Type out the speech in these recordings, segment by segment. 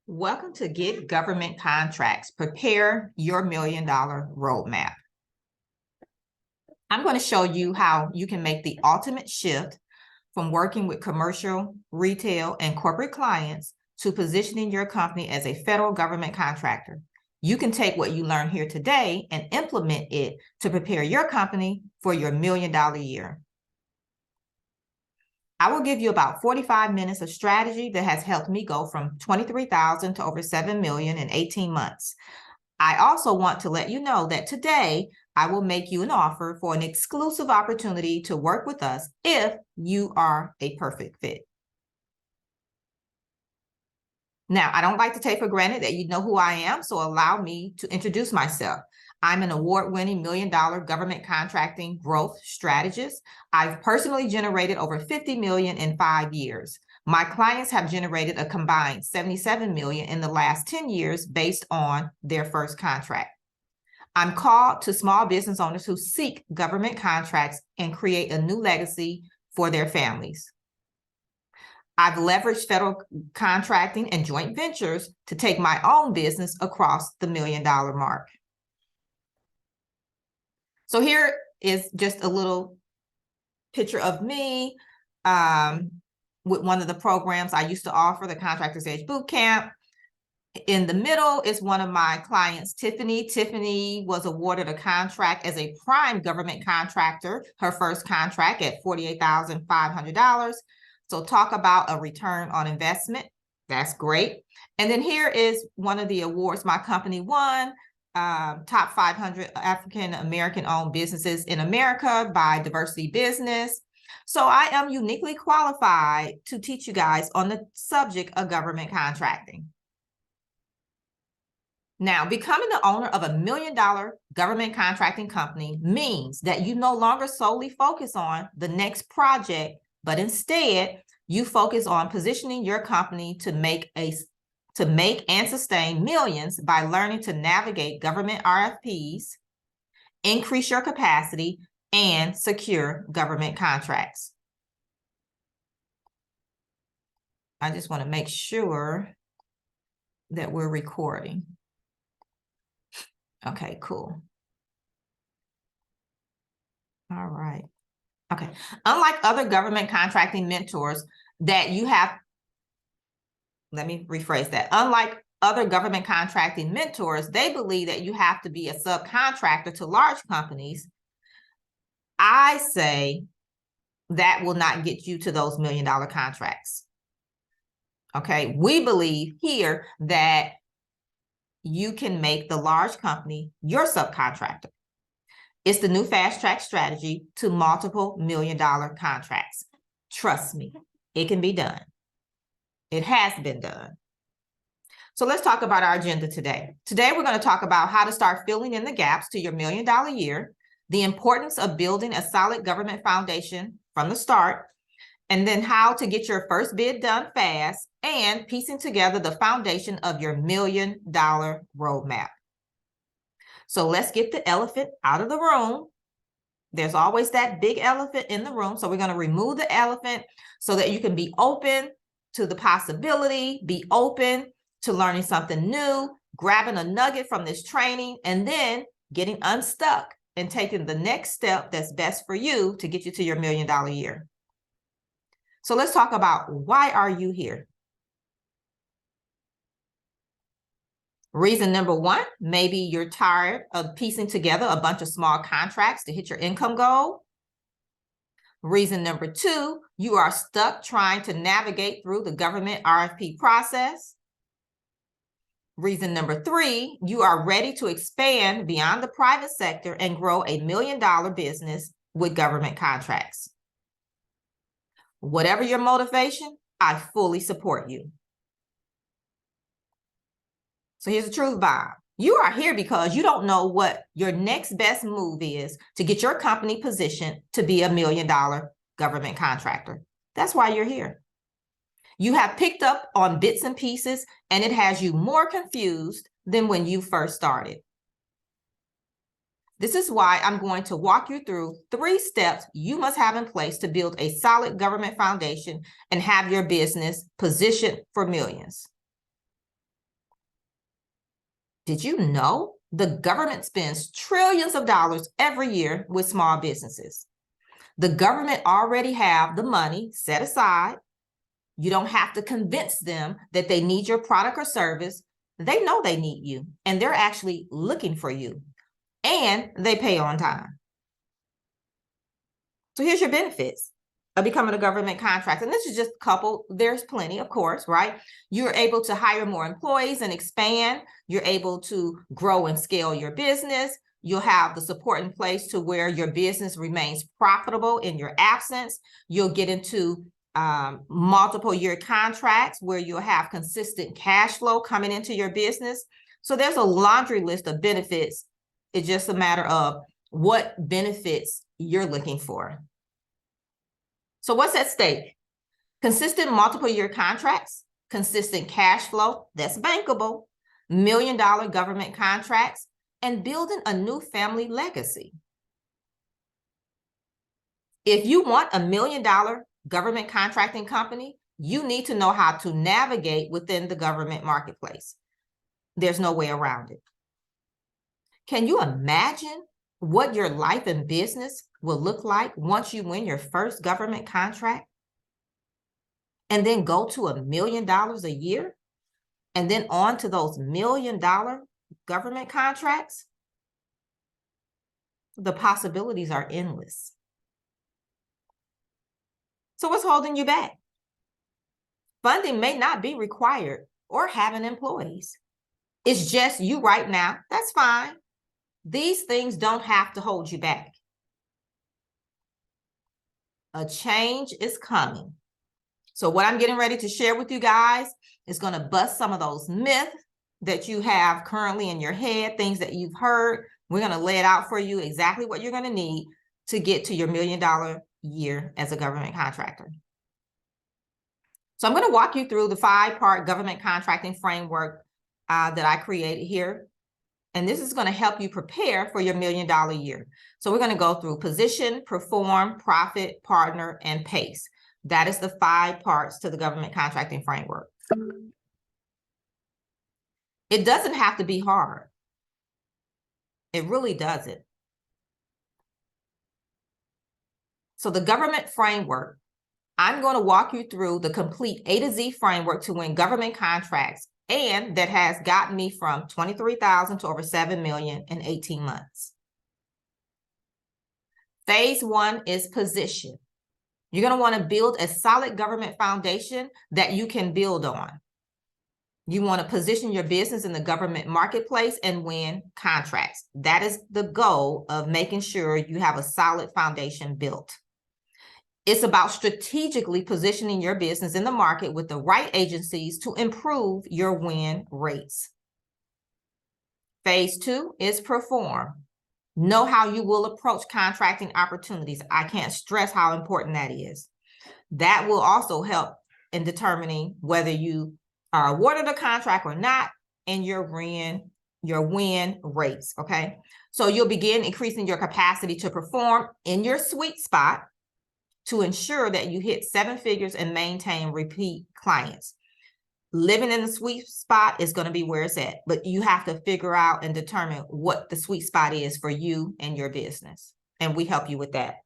Welcome to Get Government Contracts. Prepare your $1 million roadmap. I'm going to show you how you can make the ultimate shift from working with commercial, retail, and corporate clients to positioning your company as a federal government contractor. You can take what you learned here today and implement it to prepare your company for your $1 million year. I will give you about 45 minutes of strategy that has helped me go from 23,000 to over 7 million in 18 months. I also want to let you know that today I will make you an offer for an exclusive opportunity to work with us if you are a perfect fit. Now, I don't like to take for granted that you know who I am, so allow me to introduce myself. I'm an award-winning $1 million government contracting growth strategist. I've personally generated over 50 million in 5 years. My clients have generated a combined 77 million in the last 10 years based on their first contract. I'm called to small business owners who seek government contracts and create a new legacy for their families. I've leveraged federal contracting and joint ventures to take my own business across the $1 million mark. So here is just a little picture of me with one of the programs I used to offer, the Contractor's Edge Bootcamp. In the middle is one of my clients, Tiffany. Tiffany was awarded a contract as a prime government contractor, her first contract at $48,500. So talk about a return on investment. That's great. And then here is one of the awards my company won. Top 500 African-American owned businesses in America by Diversity Business. So I am uniquely qualified to teach you guys on the subject of government contracting. Now, becoming the owner of a $1 million government contracting company means that you no longer solely focus on the next project, but instead you focus on positioning your company to make and sustain millions by learning to navigate government RFPs, increase your capacity, and secure government contracts. I just want to make sure that we're recording. Okay, cool. All right. Okay. Unlike other government contracting mentors that you have, let me rephrase that. Unlike other government contracting mentors, they believe that you have to be a subcontractor to large companies. I say that will not get you to those $1 million contracts. Okay, we believe here that you can make the large company your subcontractor. It's the new fast track strategy to multiple $1 million contracts. Trust me, it can be done. It has been done. So let's talk about our agenda today. Today, we're going to talk about how to start filling in the gaps to your $1 million year, the importance of building a solid government foundation from the start, and then how to get your first bid done fast, and piecing together the foundation of your $1 million roadmap. So let's get the elephant out of the room. There's always that big elephant in the room. So we're going to remove the elephant so that you can be open to the possibility, be open to learning something new, grabbing a nugget from this training, and then getting unstuck and taking the next step that's best for you to get you to your $1 million year. So let's talk about, why are you here? Reason number one, maybe you're tired of piecing together a bunch of small contracts to hit your income goal. Reason number two, you are stuck trying to navigate through the government RFP process. Reason number three, you are ready to expand beyond the private sector and grow a $1 million business with government contracts. Whatever your motivation, I fully support you. So here's the truth, Bob. You are here because you don't know what your next best move is to get your company positioned to be a $1 million government contractor. That's why you're here. You have picked up on bits and pieces, and it has you more confused than when you first started. This is why I'm going to walk you through 3 steps you must have in place to build a solid government foundation and have your business positioned for millions. Did you know the government spends trillions of dollars every year with small businesses? The government already have the money set aside. You don't have to convince them that they need your product or service. They know they need you, and they're actually looking for you, and they pay on time. So here's your benefits of becoming a government contractor. And this is just a couple. There's plenty, of course, right? You're able to hire more employees and expand. You're able to grow and scale your business. You'll have the support in place to where your business remains profitable in your absence. You'll get into multiple year contracts where you'll have consistent cash flow coming into your business. So there's a laundry list of benefits. It's just a matter of what benefits you're looking for. So what's at stake? Consistent multiple year contracts, consistent cash flow that's bankable, $1 million government contracts, and building a new family legacy. If you want a $1 million government contracting company, you need to know how to navigate within the government marketplace. There's no way around it. Can you imagine what your life and business will look like once you win your first government contract and then go to $1 million a year and then on to those $1 million government contracts? The possibilities are endless. So what's holding you back? Funding may not be required or having employees. It's just you right now. That's fine. These things don't have to hold you back. A change is coming. So what I'm getting ready to share with you guys is going to bust some of those myths that you have currently in your head, things that you've heard. We're going to lay it out for you exactly what you're going to need to get to your $1 million year as a government contractor. So I'm going to walk you through the 5-part government contracting framework that I created here. And this is going to help you prepare for your $1 million year. So we're going to go through position, perform, profit, partner, and pace. That is the 5 parts to the government contracting framework. It doesn't have to be hard. It really doesn't. So the government framework, I'm going to walk you through the complete A to Z framework to win government contracts, and that has gotten me from 23,000 to over 7 million in 18 months. Phase 1 is position. You're going to want to build a solid government foundation that you can build on. You want to position your business in the government marketplace and win contracts. That is the goal of making sure you have a solid foundation built. It's about strategically positioning your business in the market with the right agencies to improve your win rates. Phase 2 is perform. Know how you will approach contracting opportunities. I can't stress how important that is. That will also help in determining whether you are awarded a contract or not and your win rates, okay? So you'll begin increasing your capacity to perform in your sweet spot to ensure that you hit 7 figures and maintain repeat clients. Living in the sweet spot is going to be where it's at, but you have to figure out and determine what the sweet spot is for you and your business. And we help you with that.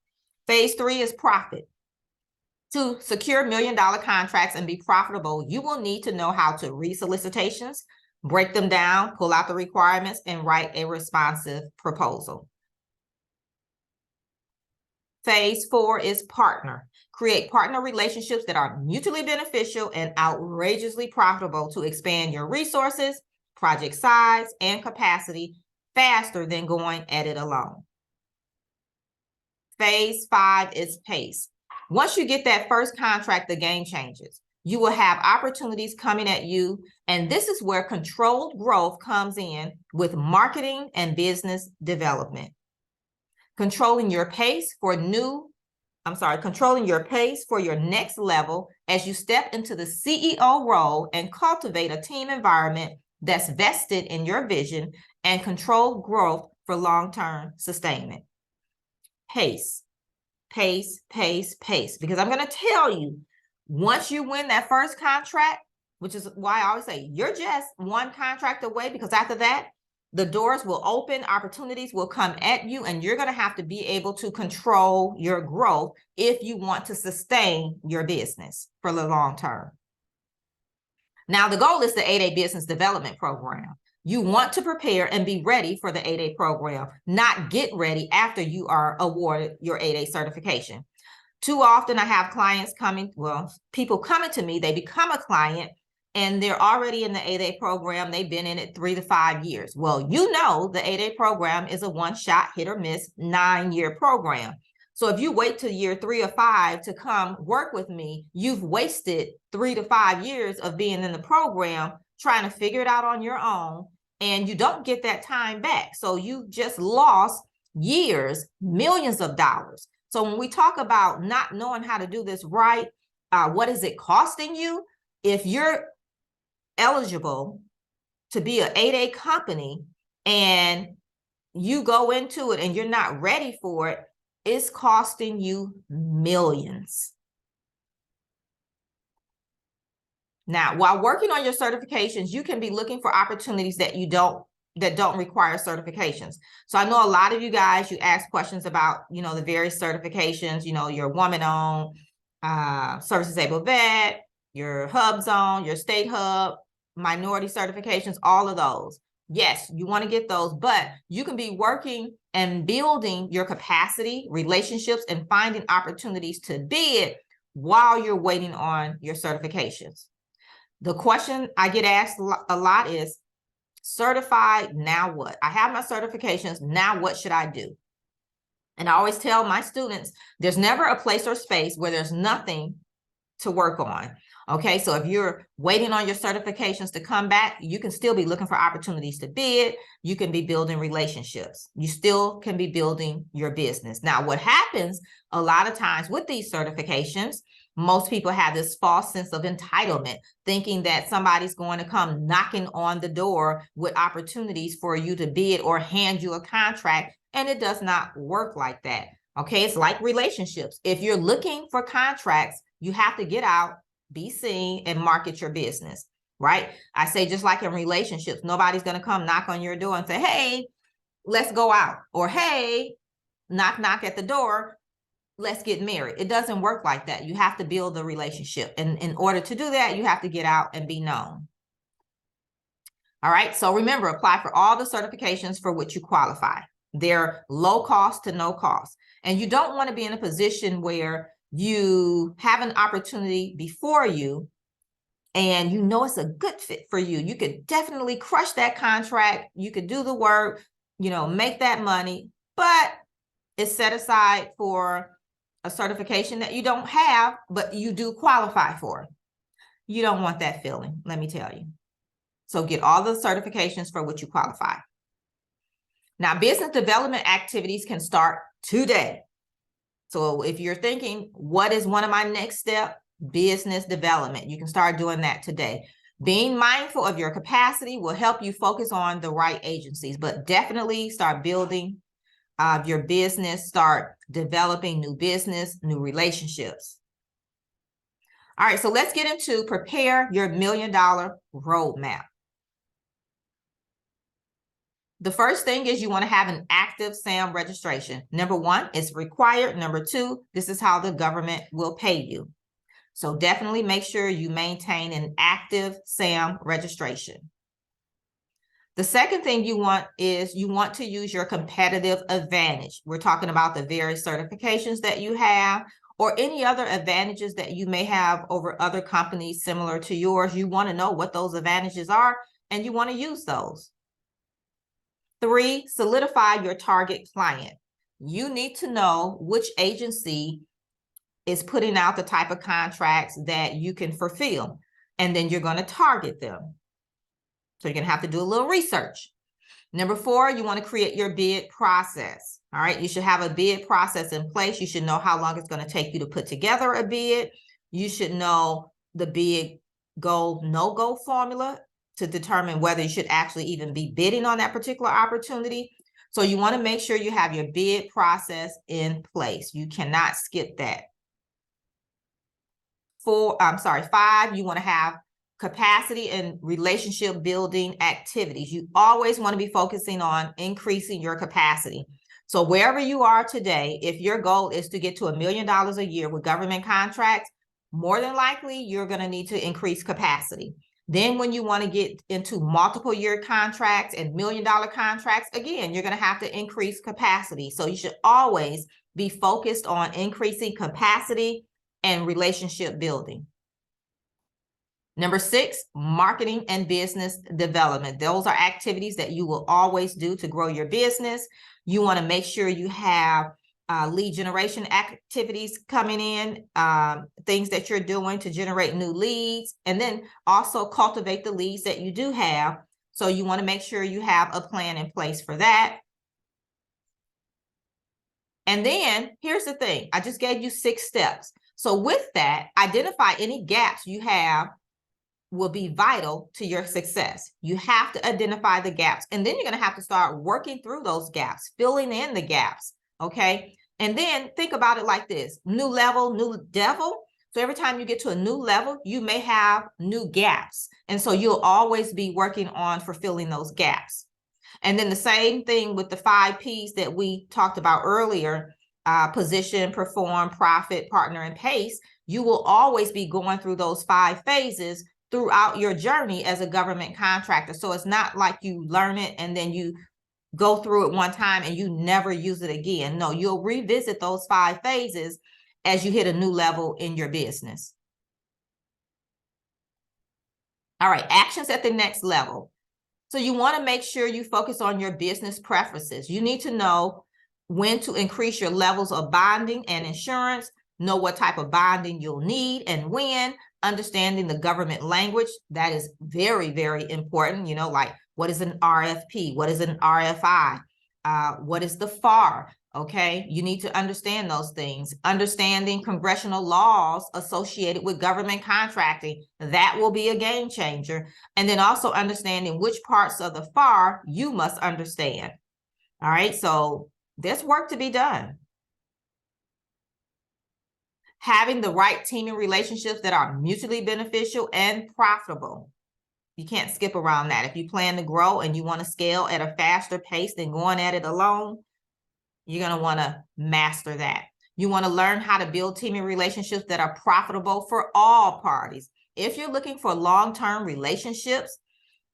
Phase 3 is profit. To secure $1 million contracts and be profitable, you will need to know how to read solicitations, break them down, pull out the requirements, and write a responsive proposal. Phase 4 is partner. Create partner relationships that are mutually beneficial and outrageously profitable to expand your resources, project size, and capacity faster than going at it alone. Phase 5 is pace. Once you get that first contract, the game changes. You will have opportunities coming at you, and this is where controlled growth comes in with marketing and business development. Controlling your pace for your next level as you step into the CEO role and cultivate a team environment that's vested in your vision and controlled growth for long-term sustainment. Pace, pace, pace, pace. Because I'm going to tell you, once you win that first contract, which is why I always say you're just one contract away, because after that, the doors will open, opportunities will come at you, and you're going to have to be able to control your growth if you want to sustain your business for the long term. Now, the goal is the 8A Business Development Program. You want to prepare and be ready for the 8A program, not get ready after you are awarded your 8A certification. Too often I have clients coming, well, people coming to me, they become a client and they're already in the 8A program. They've been in it 3 to 5 years. Well, you know, the 8A program is a one-shot, hit or miss, 9-year program. So if you wait till year 3 or 5 to come work with me, you've wasted 3 to 5 years of being in the program, trying to figure it out on your own, and you don't get that time back. So you just lost years, millions of dollars. So when we talk about not knowing how to do this right, what is it costing you? If you're eligible to be an 8A company and you go into it and you're not ready for it, it's costing you millions. Now, while working on your certifications, you can be looking for opportunities that don't require certifications. So I know a lot of you guys, you ask questions about, the various certifications, your woman-owned, service-disabled vet, your hub zone, your state hub, minority certifications, all of those. Yes, you want to get those, but you can be working and building your capacity, relationships, and finding opportunities to bid while you're waiting on your certifications. The question I get asked a lot is, certified, now what? I have my certifications, now what should I do? And I always tell my students, there's never a place or space where there's nothing to work on. Okay, so if you're waiting on your certifications to come back, you can still be looking for opportunities to bid. You can be building relationships. You still can be building your business. Now, what happens a lot of times with these certifications, most people have this false sense of entitlement, thinking that somebody's going to come knocking on the door with opportunities for you to bid or hand you a contract, and it does not work like that. Okay, it's like relationships. If you're looking for contracts, you have to get out, be seen, and market your business, right? I say, just like in relationships, nobody's going to come knock on your door and say, hey, let's go out, or hey, knock, knock at the door, let's get married. It doesn't work like that. You have to build the relationship. And in order to do that, you have to get out and be known. All right. So remember, apply for all the certifications for which you qualify. They're low cost to no cost. And you don't want to be in a position where you have an opportunity before you and you know it's a good fit for you. You could definitely crush that contract. You could do the work, make that money, but it's set aside for a certification that you don't have, but you do qualify for. You don't want that feeling, let me tell you. So get all the certifications for which you qualify. Now, business development activities can start today. So if you're thinking, what is one of my next steps? Business development. You can start doing that today. Being mindful of your capacity will help you focus on the right agencies, but definitely start building your business, start developing new business, new relationships. All right, so let's get into prepare your $1 million roadmap. The first thing is you want to have an active SAM registration. Number 1, it's required. Number 2, this is how the government will pay you. So definitely make sure you maintain an active SAM registration. The second thing you want to use your competitive advantage. We're talking about the various certifications that you have or any other advantages that you may have over other companies similar to yours. You want to know what those advantages are, and you want to use those. 3, solidify your target client. You need to know which agency is putting out the type of contracts that you can fulfill, and then you're going to target them. So you're going to have to do a little research. Number 4, you want to create your bid process. All right. You should have a bid process in place. You should know how long it's going to take you to put together a bid. You should know the bid go, no-go formula to determine whether you should actually even be bidding on that particular opportunity. So you want to make sure you have your bid process in place. You cannot skip that. 5, you want to have capacity and relationship building activities. You always want to be focusing on increasing your capacity. So wherever you are today, if your goal is to get to $1 million a year with government contracts, more than likely you're going to need to increase capacity. Then when you want to get into multiple year contracts and $1 million contracts, again, you're going to have to increase capacity. So you should always be focused on increasing capacity and relationship building. Number 6, marketing and business development. Those are activities that you will always do to grow your business. You want to make sure you have lead generation activities coming in, things that you're doing to generate new leads, and then also cultivate the leads that you do have. So you want to make sure you have a plan in place for that. And then here's the thing. I just gave you 6 steps. So with that, identify any gaps you have will be vital to your success. You have to identify the gaps, and then you're going to have to start working through those gaps, filling in the gaps. Okay. And then think about it like this: new level, new devil. So every time you get to a new level, you may have new gaps. And so you'll always be working on fulfilling those gaps. And then the same thing with the 5 P's that we talked about earlier, position, perform, profit, partner, and pace. You will always be going through those 5 phases throughout your journey as a government contractor. So it's not like you learn it and then you go through it one time and you never use it again. No, you'll revisit those 5 phases as you hit a new level in your business. All right, actions at the next level. So you want to make sure you focus on your business preferences. You need to know when to increase your levels of bonding and insurance, know what type of bonding you'll need and when, understanding the government language. That is very, very important. You know, like what is an RFP? What is an RFI? What is the FAR? Okay, you need to understand those things. Understanding congressional laws associated with government contracting, that will be a game changer. And then also understanding which parts of the FAR you must understand. All right, so there's work to be done. Having the right teaming relationships that are mutually beneficial and profitable. You can't skip around that. If you plan to grow and you want to scale at a faster pace than going at it alone, you're going to want to master that. You want to learn how to build teaming relationships that are profitable for all parties. If you're looking for long-term relationships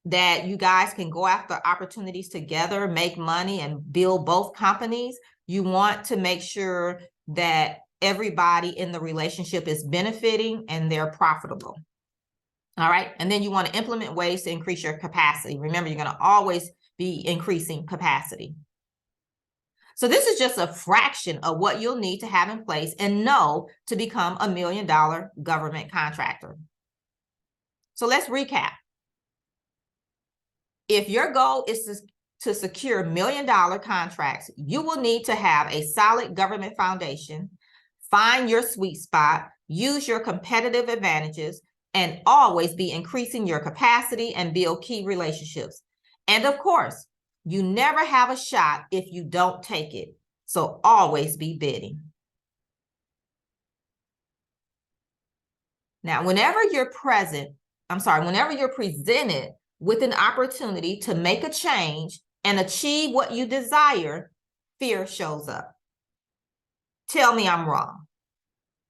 that you guys can go after opportunities together, make money, and build both companies, you want to make sure that everybody in the relationship is benefiting and they're profitable. All right. And then you want to implement ways to increase your capacity. Remember, you're going to always be increasing capacity. So this is just a fraction of what you'll need to have in place and know to become $1 million government contractor. So let's recap. If your goal is to secure $1 million contracts, you will need to have a solid government foundation, find your sweet spot, use your competitive advantages, and always be increasing your capacity and build key relationships. And of course, you never have a shot if you don't take it. So always be bidding. Now, whenever you're presented with an opportunity to make a change and achieve what you desire, fear shows up. Tell me I'm wrong.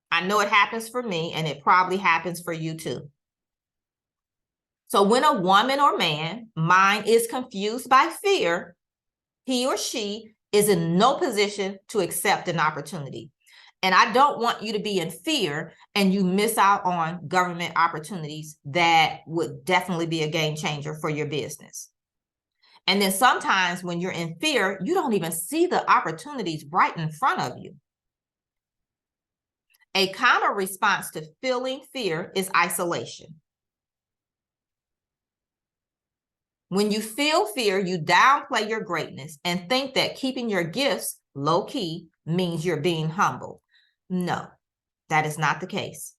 I know it happens for me, and it probably happens for you too. So when a woman or man mind is confused by fear, he or she is in no position to accept an opportunity. And I don't want you to be in fear and you miss out on government opportunities that would definitely be a game changer for your business. And then sometimes when you're in fear, you don't even see the opportunities right in front of you. A common response to feeling fear is isolation. When you feel fear, you downplay your greatness and think that keeping your gifts low-key means you're being humble. No, that is not the case.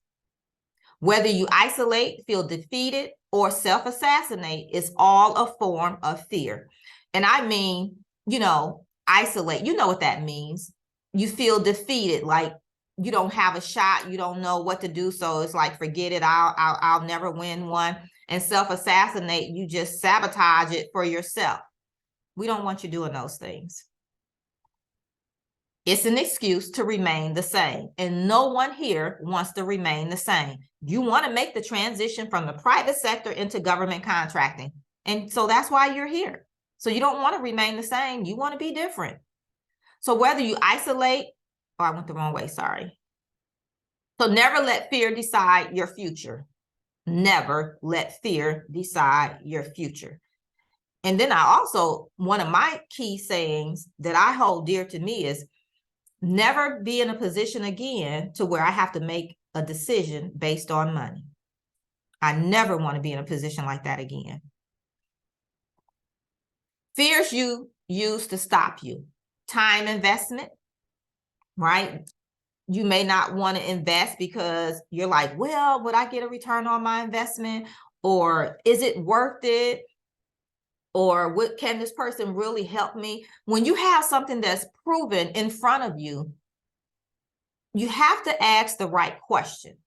Whether you isolate, feel defeated, or self-assassinate is all a form of fear. And I mean, isolate, you know what that means. You feel defeated, like you don't have a shot, you don't know what to do, so it's like, forget it, I'll never win one, and self-assassinate, you just sabotage it for yourself. We don't want you doing those things. It's an excuse to remain the same, and no one here wants to remain the same. You want to make the transition from the private sector into government contracting, and so that's why you're here. So you don't want to remain the same, you want to be different. So whether you isolate, oh, I went the wrong way, sorry. So never let fear decide your future. Never let fear decide your future. And then I also, one of my key sayings that I hold dear to me is, never be in a position again to where I have to make a decision based on money. I never want to be in a position like that again. Fears you use to stop you. Time investment, right? You may not want to invest because you're like, well, would I get a return on my investment? Or is it worth it? Or what, can this person really help me? When you have something that's proven in front of you, you have to ask the right question.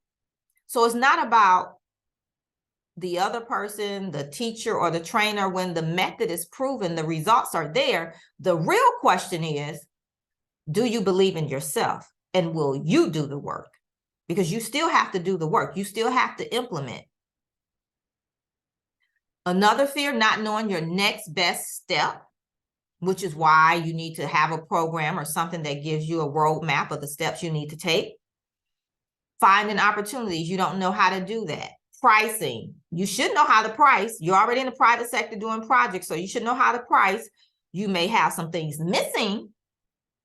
So it's not about the other person, the teacher or the trainer. When the method is proven, the results are there. The real question is, do you believe in yourself? And will you do the work? Because you still have to do the work. You still have to implement. Another fear, not knowing your next best step, which is why you need to have a program or something that gives you a roadmap of the steps you need to take. Finding opportunities, you don't know how to do that. Pricing, you should know how to price. You're already in the private sector doing projects, so you should know how to price. You may have some things missing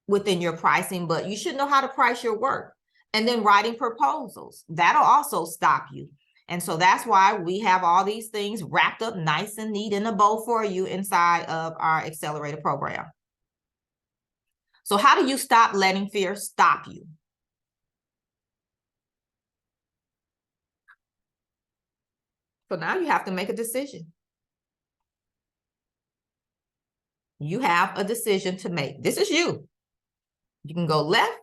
within your pricing, but you should know how to price your work. And then writing proposals, that'll also stop you. And so that's why we have all these things wrapped up nice and neat in a bow for you inside of our accelerator program. So how do you stop letting fear stop you? So now you have to make a decision. You have a decision to make. This is you. You can go left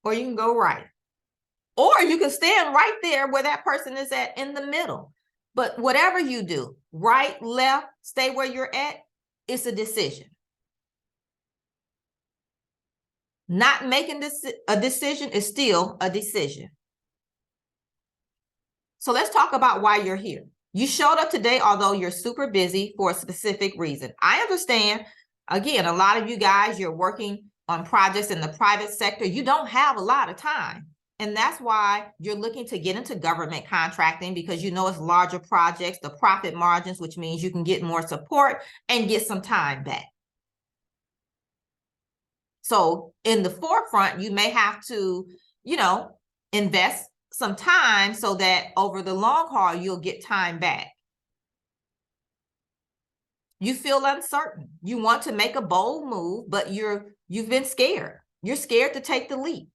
or you can go right. Or you can stand right there where that person is at in the middle. But whatever you do, right, left, stay where you're at, it's a decision. Not making a decision is still a decision. So let's talk about why you're here. You showed up today, although you're super busy for a specific reason. I understand, again, a lot of you guys, you're working on projects in the private sector. You don't have a lot of time. And that's why you're looking to get into government contracting, because you know it's larger projects, the profit margins, which means you can get more support and get some time back. So in the forefront, you may have to, invest some time so that over the long haul, you'll get time back. You feel uncertain. You want to make a bold move, but you've been scared. You're scared to take the leap.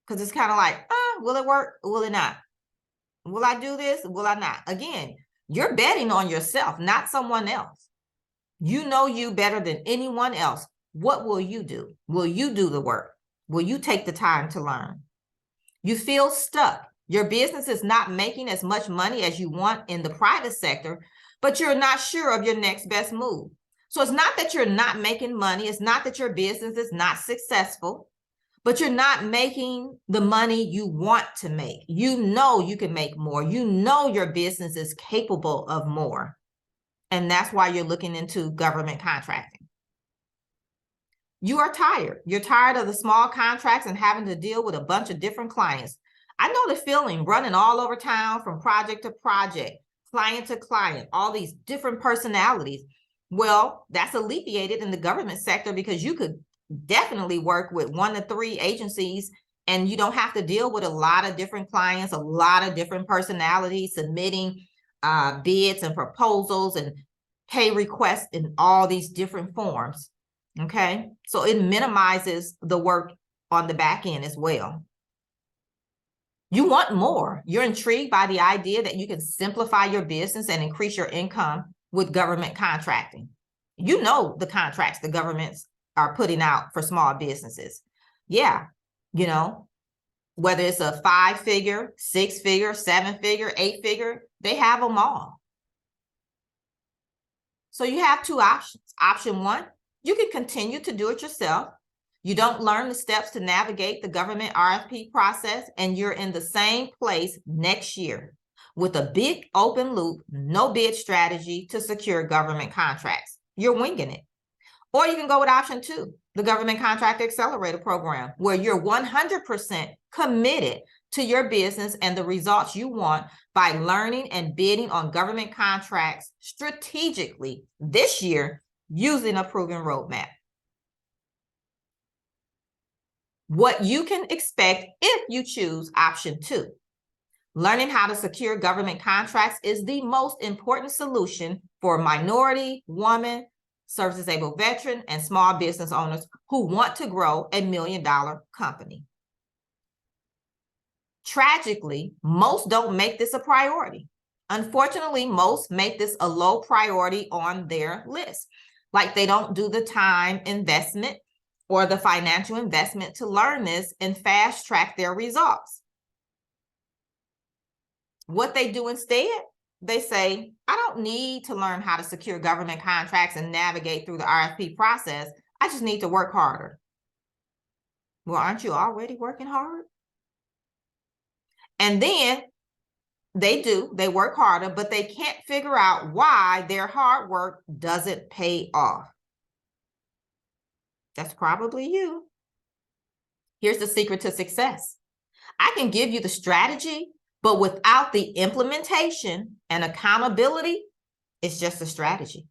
Because it's kind of like, will it work? Will it not? Will I do this? Will I not? Again, you're betting on yourself, not someone else. You know you better than anyone else. What will you do? Will you do the work? Will you take the time to learn? You feel stuck. Your business is not making as much money as you want in the private sector, but you're not sure of your next best move. So it's not that you're not making money. It's not that your business is not successful, but you're not making the money you want to make. You know you can make more. You know your business is capable of more. And that's why you're looking into government contracting. You are tired. You're tired of the small contracts and having to deal with a bunch of different clients. I know the feeling, running all over town from project to project, client to client, all these different personalities. Well, that's alleviated in the government sector because you could definitely work with 1 to 3 agencies and you don't have to deal with a lot of different clients, a lot of different personalities submitting bids and proposals and pay requests in all these different forms. Okay, so it minimizes the work on the back end as well. You want more. You're intrigued by the idea that you can simplify your business and increase your income with government contracting. You know the contracts the governments are putting out for small businesses. Yeah, Whether it's a 5-figure, 6-figure, 7-figure, 8-figure, they have them all. So you have two options. Option one, you can continue to do it yourself. You don't learn the steps to navigate the government RFP process, and you're in the same place next year with a big open loop, no bid strategy to secure government contracts. You're winging it. Or you can go with option two, the Government Contract Accelerator Program, where you're 100% committed to your business and the results you want by learning and bidding on government contracts strategically this year using a proven roadmap. What you can expect if you choose option two. Learning how to secure government contracts is the most important solution for minority, woman, service-disabled veteran, and small business owners who want to grow a $1 million company. Tragically, most don't make this a priority. Unfortunately, most make this a low priority on their list. Like they don't do the time investment or the financial investment to learn this and fast track their results. What they do instead, they say, I don't need to learn how to secure government contracts and navigate through the RFP process. I just need to work harder. Well, aren't you already working hard? And then they work harder, but they can't figure out why their hard work doesn't pay off. That's probably you. Here's the secret to success. I can give you the strategy, but without the implementation and accountability, it's just a strategy.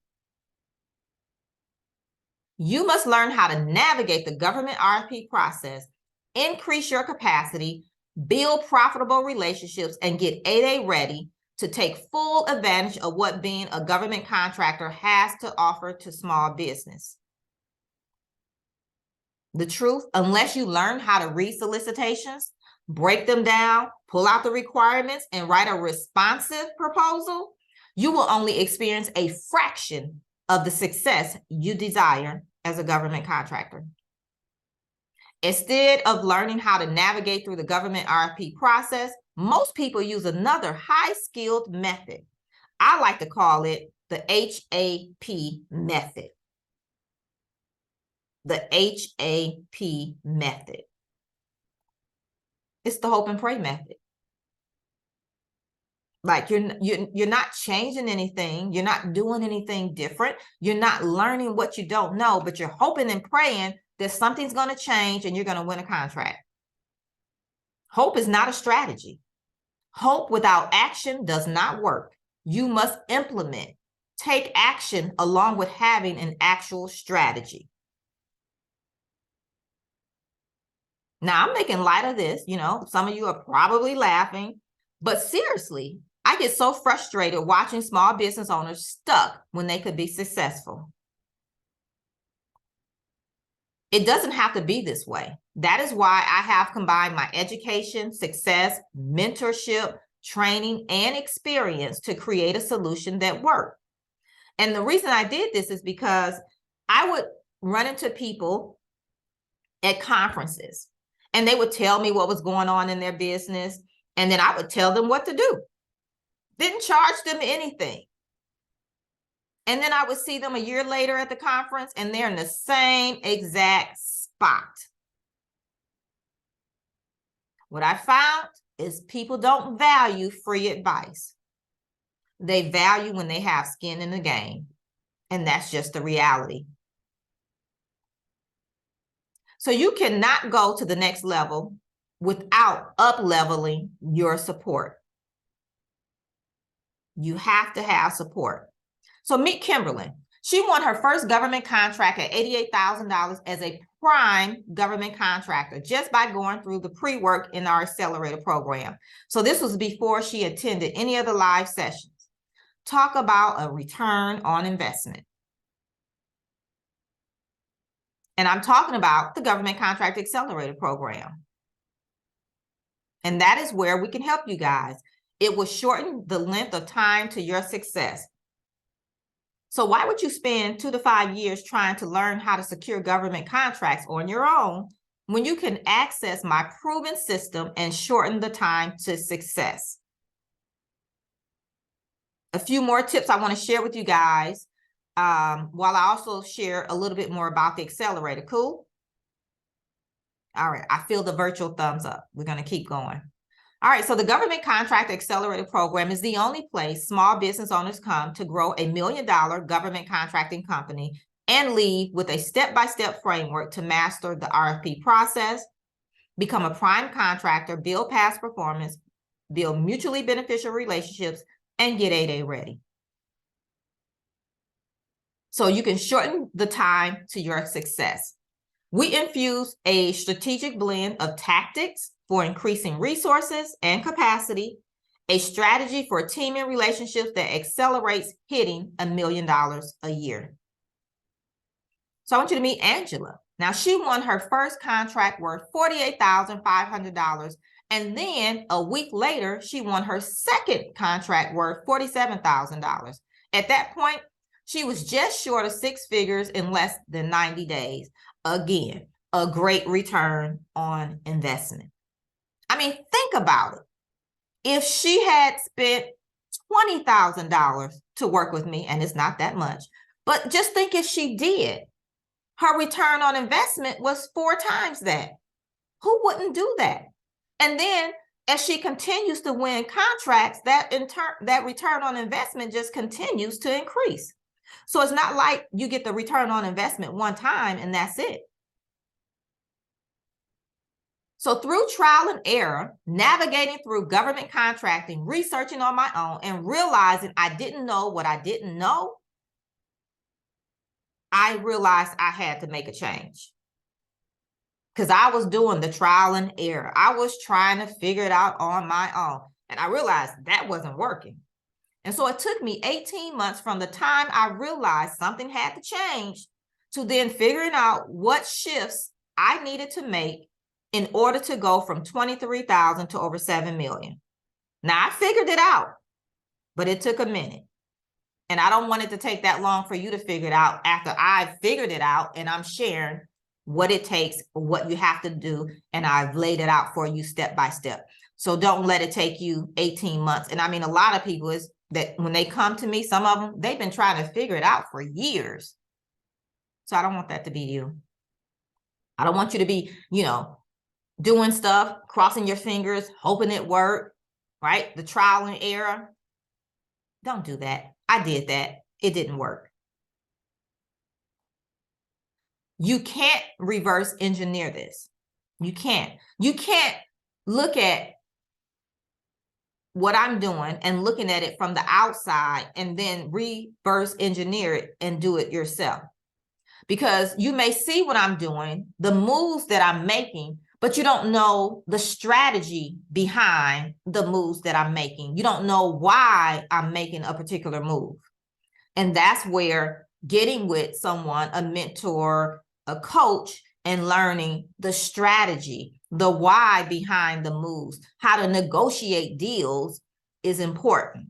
You must learn how to navigate the government RFP process, increase your capacity, build profitable relationships, and get 8A ready to take full advantage of what being a government contractor has to offer to small business. The truth, unless you learn how to read solicitations, break them down, pull out the requirements, and write a responsive proposal, you will only experience a fraction of the success you desire as a government contractor. Instead of learning how to navigate through the government RFP process, most people use another high-skilled method. I like to call it the HAP method. The HAP method. It's the hope and pray method. Like you're not changing anything. You're not doing anything different. You're not learning what you don't know, but you're hoping and praying that something's going to change and you're going to win a contract. Hope is not a strategy. Hope without action does not work. You must implement, take action along with having an actual strategy. Now, I'm making light of this. You know, some of you are probably laughing, but seriously, I get so frustrated watching small business owners stuck when they could be successful. It doesn't have to be this way. That is why I have combined my education, success, mentorship, training, and experience to create a solution that works. And the reason I did this is because I would run into people at conferences and they would tell me what was going on in their business, and then I would tell them what to do. Didn't charge them anything. And then I would see them a year later at the conference and they're in the same exact spot. What I found is people don't value free advice. They value when they have skin in the game. And that's just the reality. So you cannot go to the next level without up-leveling your support. You have to have support. So meet Kimberly. She won her first government contract at $88,000 as a prime government contractor just by going through the pre-work in our accelerator program. So this was before she attended any of the live sessions. Talk about a return on investment. And I'm talking about the Government Contract Accelerator Program. And that is where we can help you guys. It will shorten the length of time to your success. So why would you spend 2 to 5 years trying to learn how to secure government contracts on your own when you can access my proven system and shorten the time to success. A few more tips I want to share with you guys, while I also share a little bit more about the accelerator. Cool? All right, I feel the virtual thumbs up. We're going to keep going. All right, so the Government Contract Accelerator Program is the only place small business owners come to grow $1 million government contracting company and leave with a step-by-step framework to master the RFP process, become a prime contractor, build past performance, build mutually beneficial relationships, and get 8A ready. So you can shorten the time to your success. We infuse a strategic blend of tactics for increasing resources and capacity, a strategy for teaming relationships that accelerates hitting $1 million a year. So I want you to meet Angela. Now, she won her first contract worth $48,500. And then a week later, she won her second contract worth $47,000. At that point, she was just short of 6 figures in less than 90 days. Again, a great return on investment. I mean, think about it. If she had spent $20,000 to work with me, and it's not that much, but just think if she did, her return on investment was 4 times that. Who wouldn't do that? And then as she continues to win contracts, that return on investment just continues to increase. So it's not like you get the return on investment one time and that's it. So through trial and error, navigating through government contracting, researching on my own, and realizing I didn't know what I didn't know, I realized I had to make a change. Because I was doing the trial and error. I was trying to figure it out on my own. And I realized that wasn't working. And so it took me 18 months from the time I realized something had to change to then figuring out what shifts I needed to make in order to go from 23,000 to over 7 million. Now I figured it out, but it took a minute. And I don't want it to take that long for you to figure it out after I've figured it out and I'm sharing what it takes, what you have to do, and I've laid it out for you step by step. So don't let it take you 18 months. And I mean, a lot of people is that when they come to me, some of them, they've been trying to figure it out for years. So I don't want that to be you. I don't want you to be, doing stuff, crossing your fingers, hoping it worked, right? The trial and error. Don't do that. I did that. It didn't work. You can't reverse engineer this. You can't. You can't look at what I'm doing and looking at it from the outside and then reverse engineer it and do it yourself. Because you may see what I'm doing, the moves that I'm making, but you don't know the strategy behind the moves that I'm making. You don't know why I'm making a particular move. And that's where getting with someone, a mentor, a coach, and learning the strategy, the why behind the moves, how to negotiate deals is important.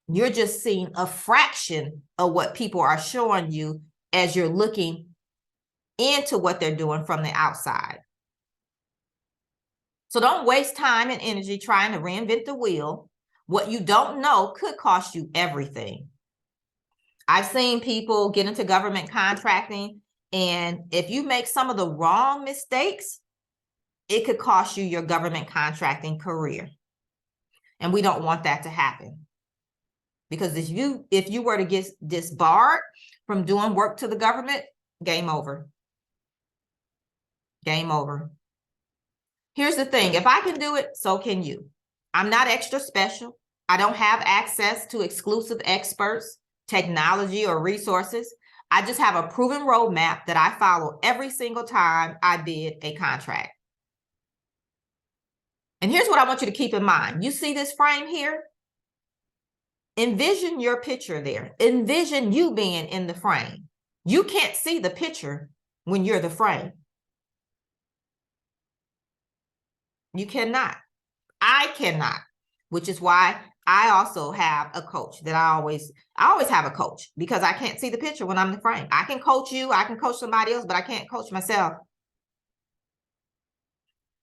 You're just seeing a fraction of what people are showing you as you're looking into what they're doing from the outside. So don't waste time and energy trying to reinvent the wheel. What you don't know could cost you everything. I've seen people get into government contracting, and if you make some of the wrong mistakes, it could cost you your government contracting career. And we don't want that to happen. Because if you were to get disbarred from doing work to the government, game over. Game over. Here's the thing. If I can do it, so can you. I'm not extra special. I don't have access to exclusive experts, technology, or resources. I just have a proven roadmap that I follow every single time I bid a contract. And here's what I want you to keep in mind. You see this frame here? Envision your picture there. Envision you being in the frame. You can't see the picture when you're the frame. You cannot. I cannot, which is why I also have a coach that I always have a coach, because I can't see the picture when I'm in the frame. I can coach you, I can coach somebody else, but I can't coach myself.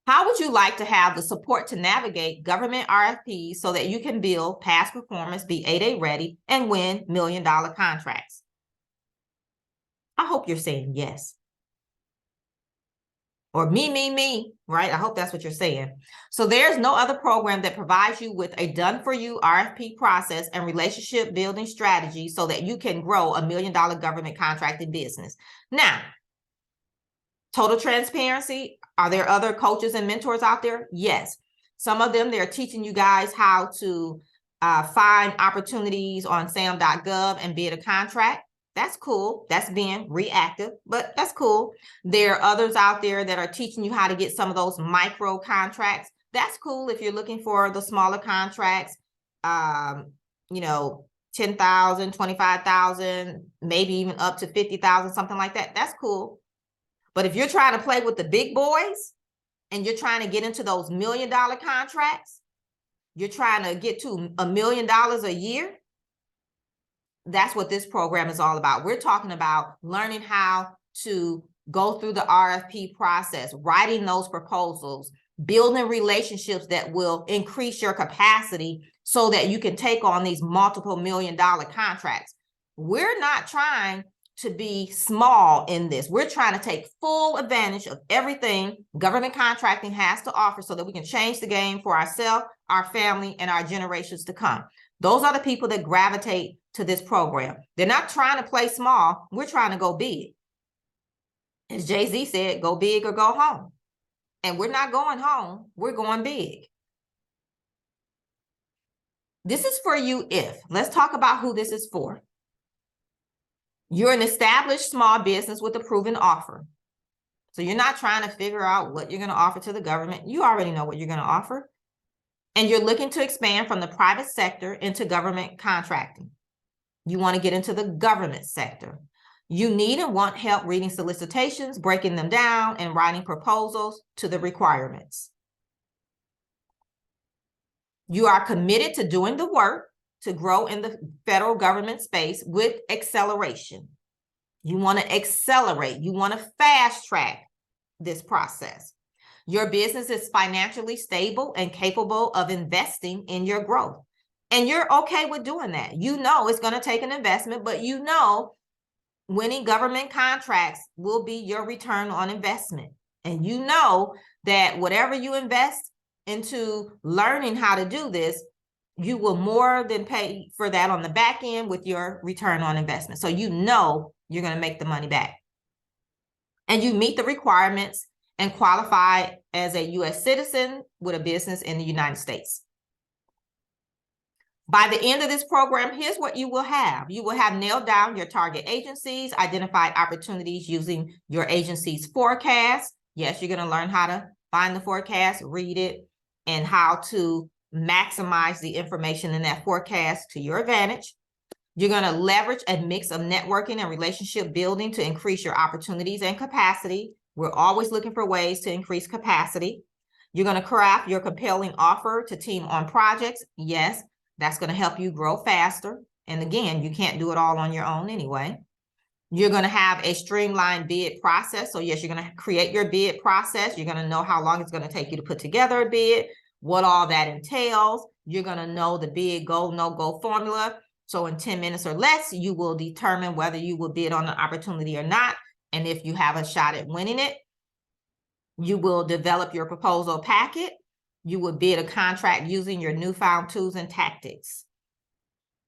How would you like to have the support to navigate government RFPs so that you can build past performance, be 8A ready, and win $1 million contracts? I hope you're saying yes. Or me, right? I hope that's what you're saying. So there's no other program that provides you with a done-for-you RFP process and relationship building strategy so that you can grow $1 million government contracting business. Now, total transparency, are there other coaches and mentors out there? Yes. Some of them, they're teaching you guys how to find opportunities on sam.gov and bid a contract. That's cool. That's being reactive, but that's cool. There are others out there that are teaching you how to get some of those micro contracts. That's cool if you're looking for the smaller contracts, you know, 10,000, 25,000, maybe even up to 50,000, something like that. That's cool. But if you're trying to play with the big boys and you're trying to get into those $1 million contracts, you're trying to get to $1 million a year, that's what this program is all about. We're talking about learning how to go through the RFP process, writing those proposals, building relationships that will increase your capacity so that you can take on these multiple $1 million contracts. We're not trying to be small in this. We're trying to take full advantage of everything government contracting has to offer so that we can change the game for ourselves, our family, and our generations to come. Those are the people that gravitate to this program. They're not trying to play small. We're trying to go big. As Jay-Z said, go big or go home. And we're not going home. We're going big. This is for you if. Let's talk about who this is for. You're an established small business with a proven offer. So you're not trying to figure out what you're going to offer to the government. You already know what you're going to offer. And you're looking to expand from the private sector into government contracting. You want to get into the government sector. You need and want help reading solicitations, breaking them down, and writing proposals to the requirements. You are committed to doing the work to grow in the federal government space with acceleration. You want to accelerate. You want to fast track this process. Your business is financially stable and capable of investing in your growth. And you're okay with doing that. You know it's going to take an investment, but you know winning government contracts will be your return on investment. And you know that whatever you invest into learning how to do this, you will more than pay for that on the back end with your return on investment. So you know you're going to make the money back. And you meet the requirements and qualify as a U.S. citizen with a business in the United States. By the end of this program, here's what you will have. You will have nailed down your target agencies, identified opportunities using your agency's forecast. Yes, you're going to learn how to find the forecast, read it, and how to maximize the information in that forecast to your advantage. You're going to leverage a mix of networking and relationship building to increase your opportunities and capacity. We're always looking for ways to increase capacity. You're going to craft your compelling offer to team on projects. Yes, that's going to help you grow faster. And again, you can't do it all on your own anyway. You're going to have a streamlined bid process. So yes, you're going to create your bid process. You're going to know how long it's going to take you to put together a bid, what all that entails. You're going to know the bid go, no go formula. So in 10 minutes or less, you will determine whether you will bid on an opportunity or not. And if you have a shot at winning it, you will develop your proposal packet. You will bid a contract using your newfound tools and tactics.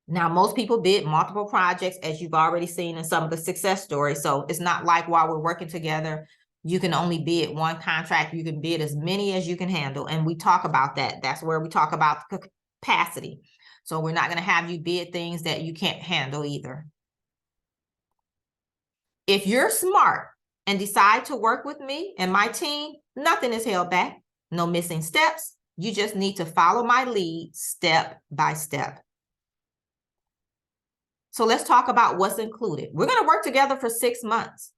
Now, most people bid multiple projects, as you've already seen in some of the success stories. So it's not like while we're working together, you can only bid one contract. You can bid as many as you can handle. And we talk about that. That's where we talk about the capacity. So we're not going to have you bid things that you can't handle either. If you're smart and decide to work with me and my team, nothing is held back. No missing steps. You just need to follow my lead step by step. So let's talk about what's included. We're going to work together for 6 months.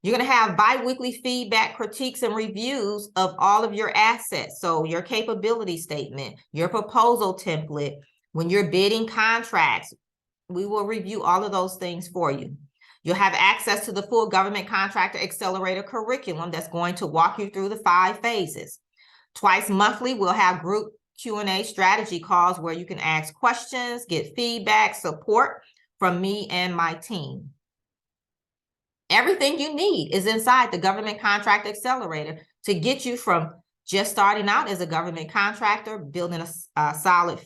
You're going to have bi-weekly feedback, critiques, and reviews of all of your assets. So your capability statement, your proposal template. When you're bidding contracts, we will review all of those things for you. You'll have access to the full government contractor accelerator curriculum that's going to walk you through the 5 phases. Twice monthly, we'll have group Q&A strategy calls where you can ask questions, get feedback, support from me and my team. Everything you need is inside the Government Contract Accelerator to get you from just starting out as a government contractor, building a solid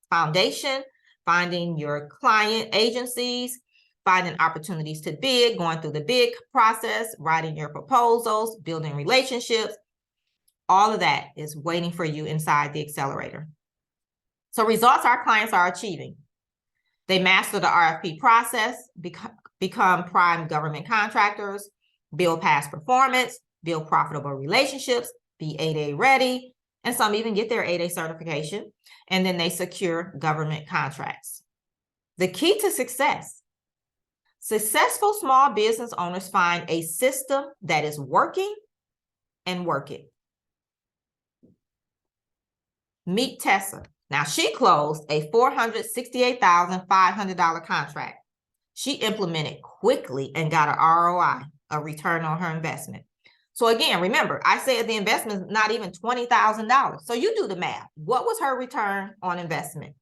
foundation, finding your client agencies, finding opportunities to bid, going through the bid process, writing your proposals, building relationships. All of that is waiting for you inside the accelerator. So results our clients are achieving. They master the RFP process, become prime government contractors, build past performance, build profitable relationships, be 8A ready, and some even get their 8A certification, and then they secure government contracts. The key to success: successful small business owners find a system that is working and work it. Meet Tessa. Now, she closed a $468,500 contract. She implemented quickly and got an ROI, a return on her investment. So again, remember, I said the investment is not even $20,000. So you do the math. What was her return on investment?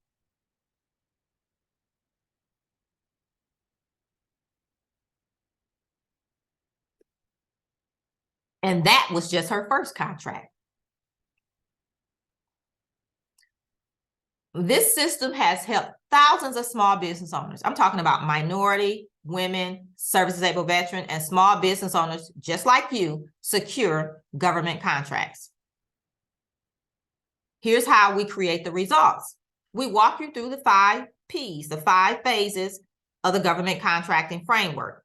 And that was just her first contract. This system has helped thousands of small business owners. I'm talking about minority, women, service-disabled veteran, and small business owners just like you secure government contracts. Here's how we create the results. We walk you through the 5 Ps, the 5 phases of the government contracting framework.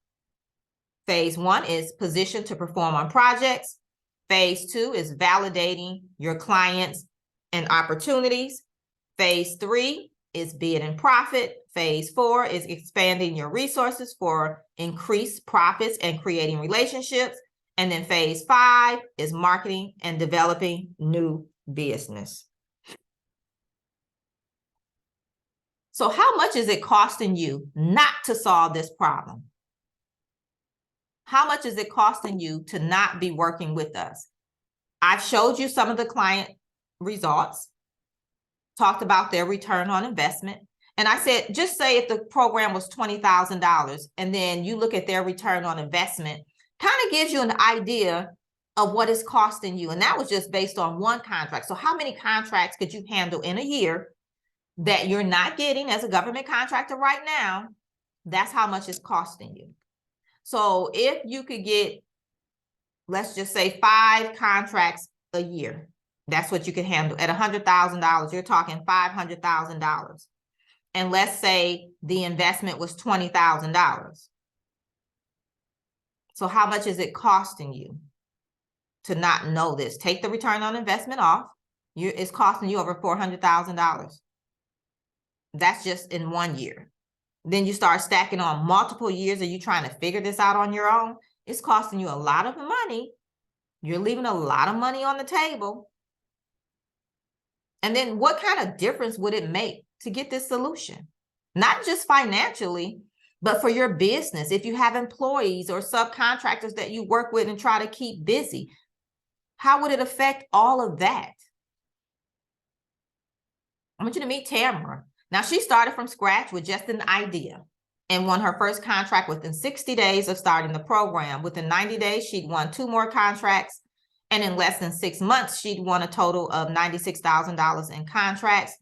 Phase 1 is position to perform on projects. Phase 2 is validating your clients and opportunities. Phase 3 is bid and profit. Phase 4 is expanding your resources for increased profits and creating relationships. And then phase 5 is marketing and developing new business. So how much is it costing you not to solve this problem? How much is it costing you to not be working with us? I've showed you some of the client results, talked about their return on investment. And I said, just say if the program was $20,000 and then you look at their return on investment, kind of gives you an idea of what it's costing you. And that was just based on one contract. So how many contracts could you handle in a year that you're not getting as a government contractor right now? That's how much it's costing you. So if you could get, let's just say 5 contracts a year, that's what you can handle. At $100,000, you're talking $500,000. And let's say the investment was $20,000. So how much is it costing you to not know this? Take the return on investment off. It's costing you over $400,000. That's just in 1 year. Then you start stacking on multiple years of you trying to figure this out on your own. It's costing you a lot of money. You're leaving a lot of money on the table. And then what kind of difference would it make to get this solution? Not just financially, but for your business. If you have employees or subcontractors that you work with and try to keep busy, how would it affect all of that? I want you to meet Tamara. Now, she started from scratch with just an idea and won her first contract within 60 days of starting the program. Within 90 days, she'd won 2 more contracts. And in less than 6 months, she'd won a total of $96,000 in contracts,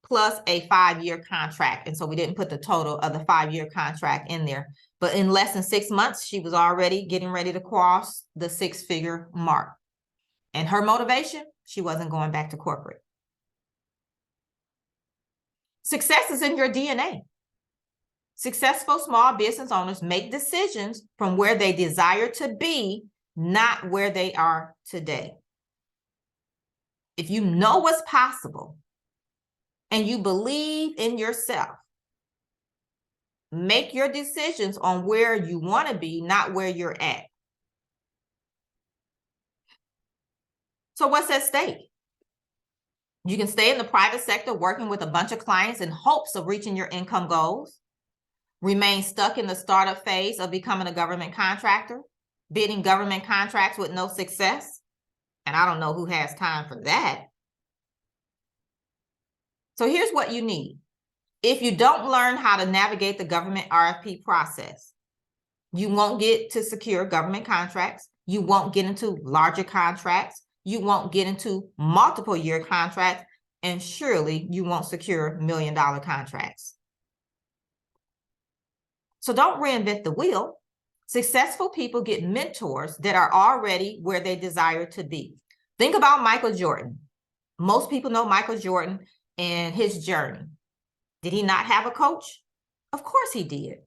plus a 5-year contract. And so we didn't put the total of the 5-year contract in there. But in less than 6 months, she was already getting ready to cross the 6-figure mark. And her motivation, she wasn't going back to corporate. Success is in your DNA. Successful small business owners make decisions from where they desire to be, not where they are today. If you know what's possible and you believe in yourself, make your decisions on where you want to be, not where you're at. So what's at stake? You can stay in the private sector working with a bunch of clients in hopes of reaching your income goals, remain stuck in the startup phase of becoming a government contractor, bidding government contracts with no success, And I don't know who has time for that. So here's what you need. If you don't learn how to navigate the government RFP process, you won't get to secure government contracts. You won't get into larger contracts. You won't get into multiple year contracts. And surely you won't secure $1 million contracts. So don't reinvent the wheel. Successful people get mentors that are already where they desire to be. Think about Michael Jordan. Most people know Michael Jordan and his journey. Did he not have a coach? Of course he did.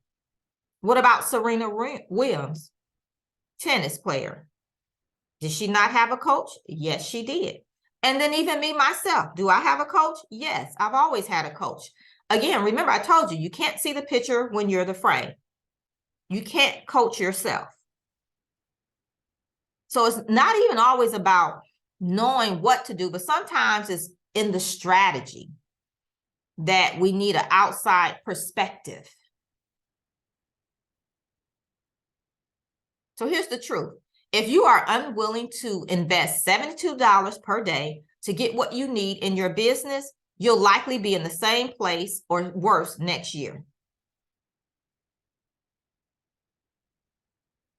What about Serena Williams, tennis player? Did she not have a coach? Yes, she did. And then even me, myself, do I have a coach? Yes, I've always had a coach. Again, remember I told you, you can't see the picture when you're the frame. You can't coach yourself. So it's not even always about knowing what to do, but sometimes it's in the strategy that we need an outside perspective. So here's the truth. If you are unwilling to invest $72 per day to get what you need in your business, you'll likely be in the same place or worse next year.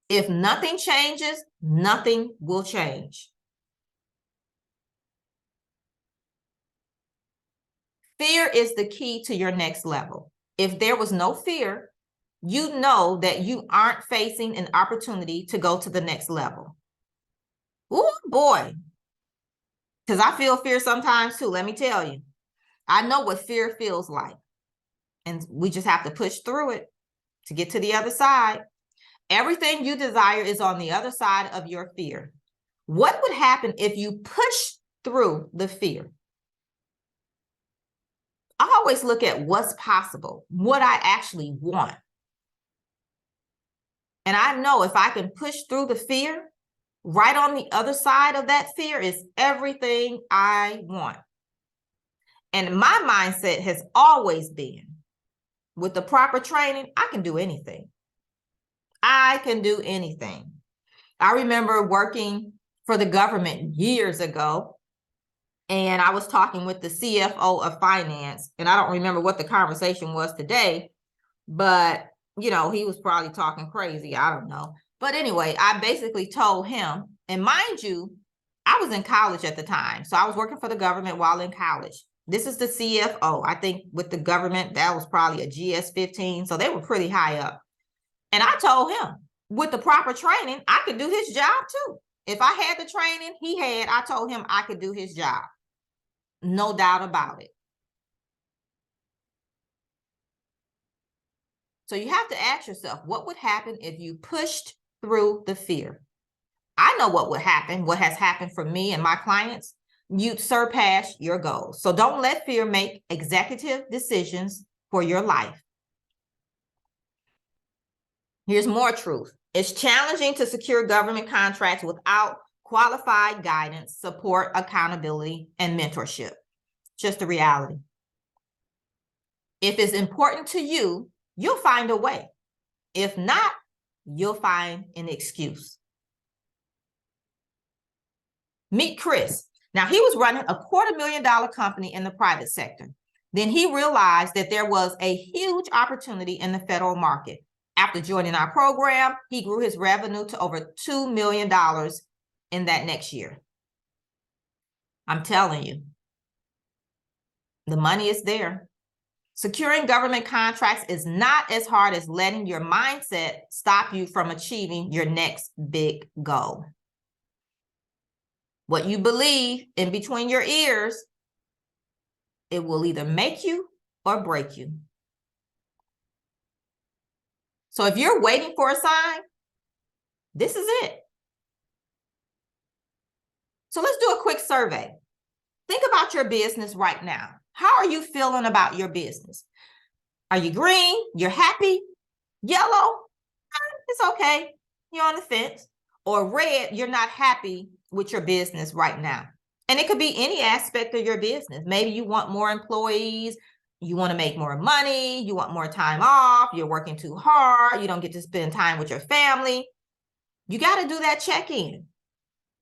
If nothing changes, nothing will change. Fear is the key to your next level. If there was no fear, you know that you aren't facing an opportunity to go to the next level. Oh boy, because I feel fear sometimes too, let me tell you. I know what fear feels like, and we just have to push through it to get to the other side. Everything you desire is on the other side of your fear. What would happen if you push through the fear? I always look at what's possible, what I actually want. And I know if I can push through the fear, right on the other side of that fear is everything I want. And my mindset has always been, with the proper training, I can do anything. I can do anything. I remember working for the government years ago, and I was talking with the CFO of finance, and I don't remember what the conversation was today, but you know, he was probably talking crazy. I don't know. But anyway, I basically told him, and mind you, I was in college at the time. So I was working for the government while in college. This is the CFO. I think with the government, that was probably a GS-15. So they were pretty high up. And I told him, with the proper training, I could do his job too. If I had the training he had, I told him I could do his job. No doubt about it. So you have to ask yourself, what would happen if you pushed through the fear? I know what would happen, what has happened for me and my clients. You'd surpass your goals. So don't let fear make executive decisions for your life. Here's more truth. It's challenging to secure government contracts without qualified guidance, support, accountability, and mentorship. Just a reality. If it's important to you, you'll find a way. If not, you'll find an excuse. Meet Chris. Now, he was running a $250,000 company in the private sector. Then he realized that there was a huge opportunity in the federal market. After joining our program, he grew his revenue to over $2 million in that next year. I'm telling you, the money is there. Securing government contracts is not as hard as letting your mindset stop you from achieving your next big goal. What you believe in between your ears, it will either make you or break you. So if you're waiting for a sign, this is it. So let's do a quick survey. Think about your business right now. How are you feeling about your business? Are you green? You're happy? Yellow? It's okay. You're on the fence. Or red, you're not happy with your business right now. And it could be any aspect of your business. Maybe you want more employees. You want to make more money. You want more time off. You're working too hard. You don't get to spend time with your family. You got to do that check-in.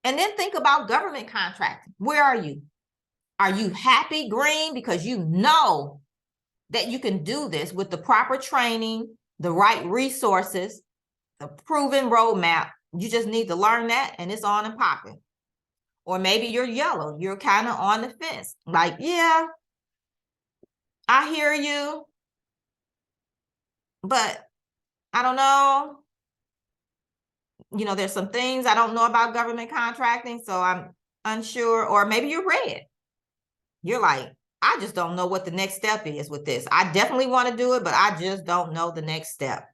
And then think about government contracting. Where are you? Are you happy green because you know that you can do this with the proper training, the right resources, the proven roadmap? You just need to learn that and it's on and popping. Or maybe you're yellow. You're kind of on the fence. Like, yeah, I hear you, but I don't know. You know, there's some things I don't know about government contracting, so I'm unsure. Or maybe you're red. You're like, I just don't know what the next step is with this. I definitely want to do it, but I just don't know the next step.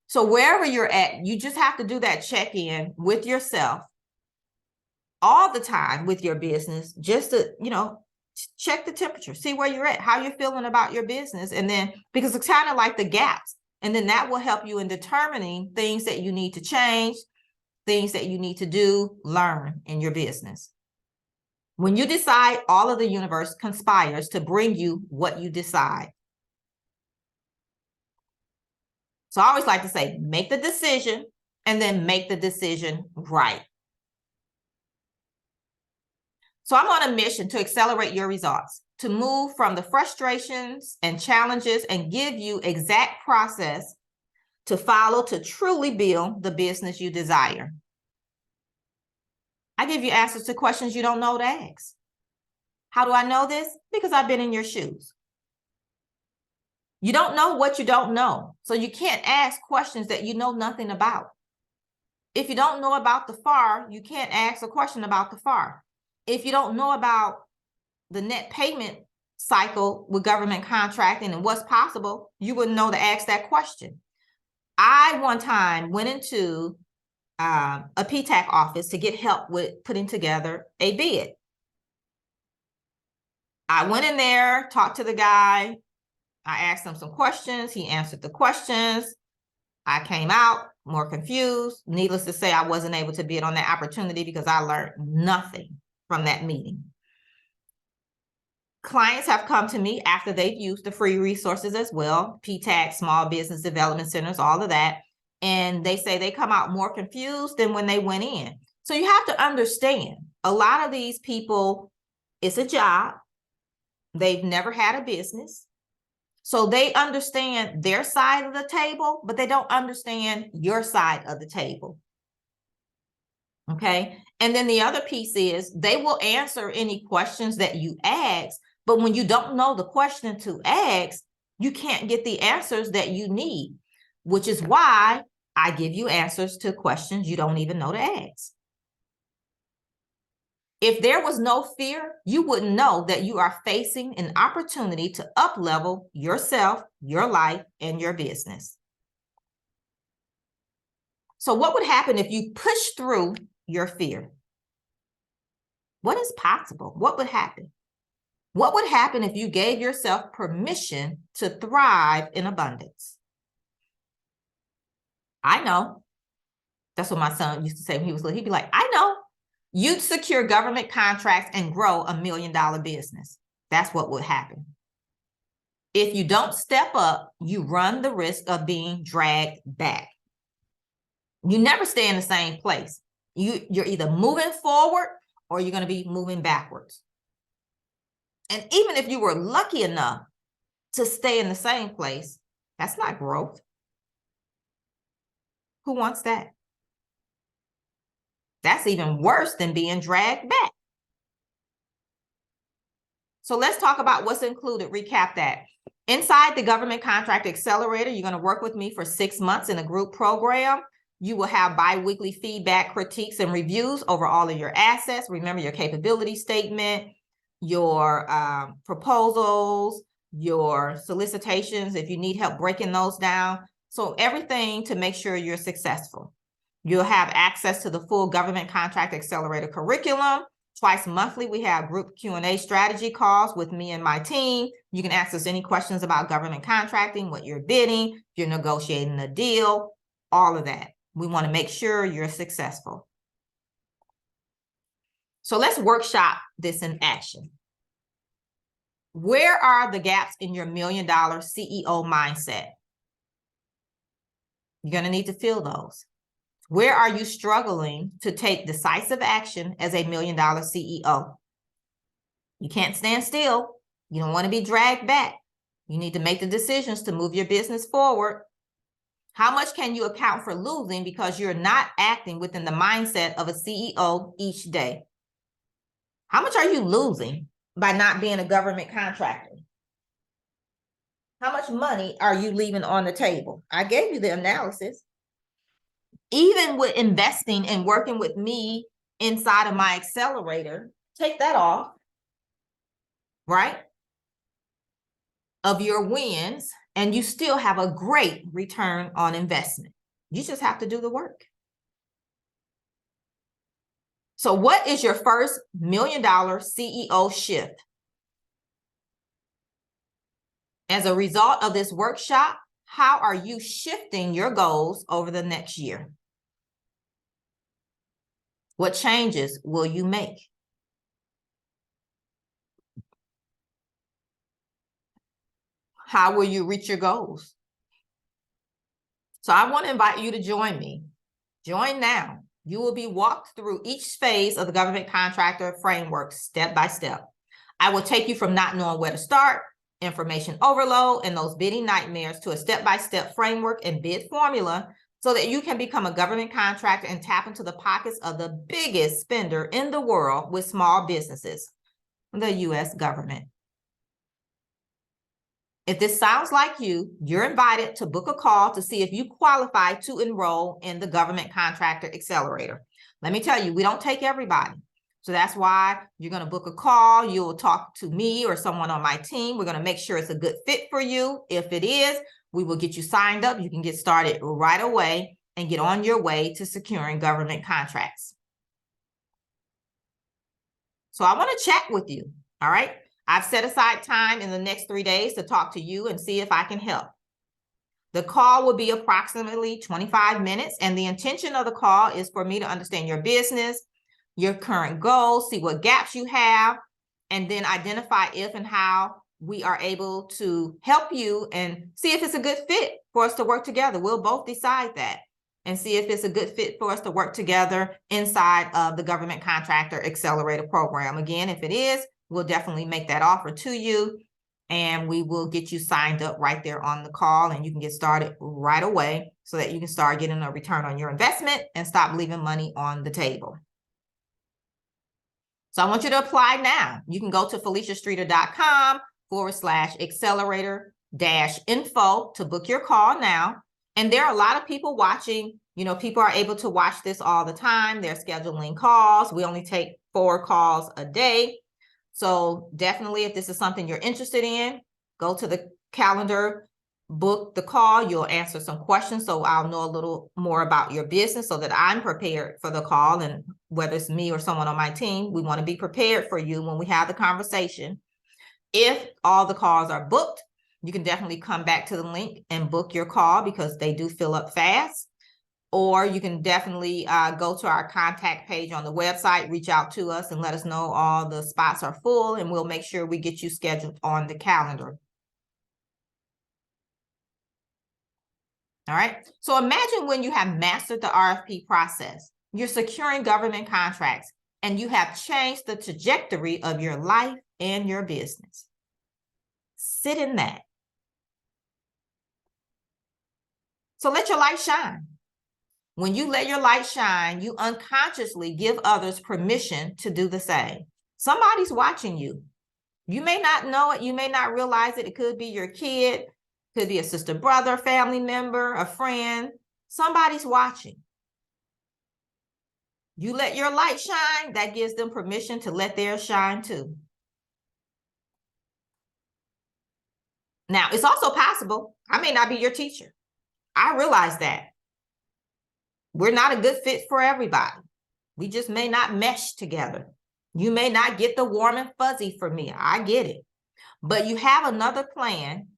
So wherever you're at, you just have to do that check-in with yourself all the time with your business, just to, you know, check the temperature, see where you're at, how you're feeling about your business. And then, because it's kind of like the gaps, and then that will help you in determining things that you need to change, things that you need to do, learn in your business. When you decide, all of the universe conspires to bring you what you decide. So I always like to say, make the decision and then make the decision right. So I'm on a mission to accelerate your results, to move from the frustrations and challenges and give you exact process to follow to truly build the business you desire. I give you answers to questions you don't know to ask. How do I know this? Because I've been in your shoes. You don't know what you don't know. So you can't ask questions that you know nothing about. If you don't know about the FAR, you can't ask a question about the FAR. If you don't know about the net payment cycle with government contracting and what's possible, you wouldn't know to ask that question. I one time went into a PTAC office to get help with putting together a bid. I went in there, talked to the guy. I asked him some questions. He answered the questions. I came out more confused. Needless to say, I wasn't able to bid on that opportunity because I learned nothing from that meeting. Clients have come to me after they've used the free resources as well, PTAC, small business development centers, all of that. And they say they come out more confused than when they went in. So you have to understand, a lot of these people, it's a job. They've never had a business. So they understand their side of the table, but they don't understand your side of the table. Okay. And then the other piece is they will answer any questions that you ask, but when you don't know the question to ask, you can't get the answers that you need, which is why I give you answers to questions you don't even know to ask. If there was no fear, you wouldn't know that you are facing an opportunity to up-level yourself, your life, and your business. So what would happen if you push through your fear? What is possible? What would happen? What would happen if you gave yourself permission to thrive in abundance? I know. That's what my son used to say when he was little. He'd be like, I know. You'd secure government contracts and grow $1 million business. That's what would happen. If you don't step up, you run the risk of being dragged back. You never stay in the same place. You're either moving forward or you're going to be moving backwards. And even if you were lucky enough to stay in the same place, that's not growth. Who wants that? That's even worse than being dragged back. So let's talk about what's included. Recap that. Inside the Government Contract Accelerator, you're going to work with me for 6 months in a group program. You will have bi-weekly feedback, critiques, and reviews over all of your assets. Remember your capability statement, your proposals, your solicitations, if you need help breaking those down. So everything to make sure you're successful. You'll have access to the full Government Contract Accelerator curriculum. Twice monthly, we have group Q&A strategy calls with me and my team. You can ask us any questions about government contracting, what you're bidding, if you're negotiating a deal, all of that. We want to make sure you're successful. So let's workshop this in action. Where are the gaps in your $1 million CEO mindset? You're going to need to fill those. Where are you struggling to take decisive action as a $1 million CEO? You can't stand still. You don't want to be dragged back. You need to make the decisions to move your business forward. How much can you account for losing because you're not acting within the mindset of a CEO each day? How much are you losing by not being a government contractor? How much money are you leaving on the table? I gave you the analysis. Even with investing and working with me inside of my accelerator, take that off, right? Of your wins, and you still have a great return on investment. You just have to do the work. So what is your first $1 million CEO shift? As a result of this workshop, how are you shifting your goals over the next year? What changes will you make? How will you reach your goals? So I want to invite you to join me. Join now. You will be walked through each phase of the government contractor framework step by step. I will take you from not knowing where to start, information overload, and those bidding nightmares to a step-by-step framework and bid formula so that you can become a government contractor and tap into the pockets of the biggest spender in the world with small businesses, the U.S. government. If this sounds like you, you're invited to book a call to see if you qualify to enroll in the Government Contractor Accelerator. Let me tell you, we don't take everybody. So that's why you're going to book a call. You'll talk to me or someone on my team. We're going to make sure it's a good fit for you. If it is, we will get you signed up. You can get started right away and get on your way to securing government contracts. So I want to chat with you. All right. I've set aside time in the next 3 days to talk to you and see if I can help. The call will be approximately 25 minutes, and the intention of the call is for me to understand your business, your current goals, see what gaps you have, and then identify if and how we are able to help you and see if it's a good fit for us to work together. We'll both decide that and see if it's a good fit for us to work together inside of the Government Contractor Accelerator program. Again, if it is, we'll definitely make that offer to you, and we will get you signed up right there on the call, and you can get started right away so that you can start getting a return on your investment and stop leaving money on the table. So I want you to apply now. You can go to FeliciaStreeter.com/accelerator-info to book your call now. And there are a lot of people watching. You know, people are able to watch this all the time. They're scheduling calls. We only take 4 calls a day. So definitely, if this is something you're interested in, go to the calendar, book the call. You'll answer some questions so I'll know a little more about your business so that I'm prepared for the call. And whether it's me or someone on my team, we want to be prepared for you when we have the conversation. If all the calls are booked, you can definitely come back to the link and book your call because they do fill up fast. Or you can definitely go to our contact page on the website, reach out to us and let us know all the spots are full, and we'll make sure we get you scheduled on the calendar. All right. So imagine when you have mastered the RFP process, you're securing government contracts, and you have changed the trajectory of your life and your business. Sit in that. So let your light shine. When you let your light shine, you unconsciously give others permission to do the same. Somebody's watching you. You may not know it. You may not realize it. It could be your kid, could be a sister, brother, family member, a friend. Somebody's watching. You let your light shine, that gives them permission to let theirs shine too. Now, it's also possible I may not be your teacher. I realize that. We're not a good fit for everybody. We just may not mesh together. You may not get the warm and fuzzy for me. I get it. But you have another plan.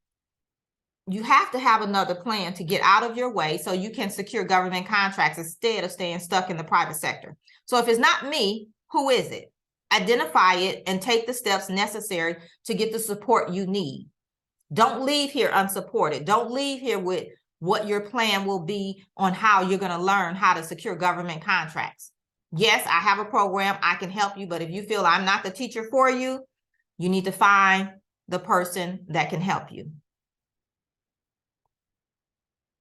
You have to have another plan to get out of your way so you can secure government contracts instead of staying stuck in the private sector. So if it's not me, who is it? Identify it and take the steps necessary to get the support you need. Don't leave here unsupported. Don't leave here with what your plan will be on how you're going to learn how to secure government contracts. Yes, I have a program. I can help you, but if you feel I'm not the teacher for you, you need to find the person that can help you.